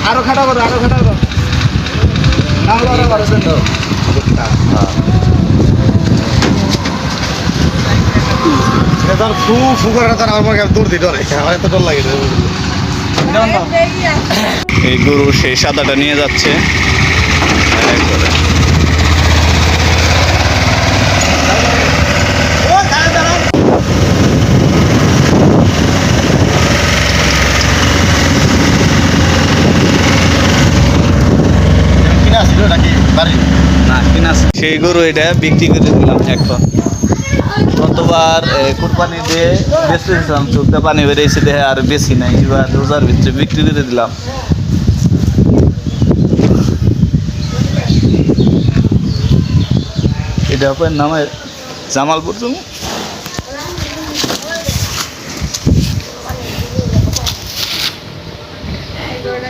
আরো খাটা করো এই গরু সেই সাদাটা নিয়ে যাচ্ছে সেই গরু এটা বিক্রি করে দিলাম এখন। গতবার কুরবানি দিয়ে বেঁচেছিলাম, চোখটা পানি বেরিয়েছে দেহে, আর বেশি নাই, এবার রোজার ভিতরে বিক্রি করে দিলাম। এটা আপনার নামে জামালপুর তুমি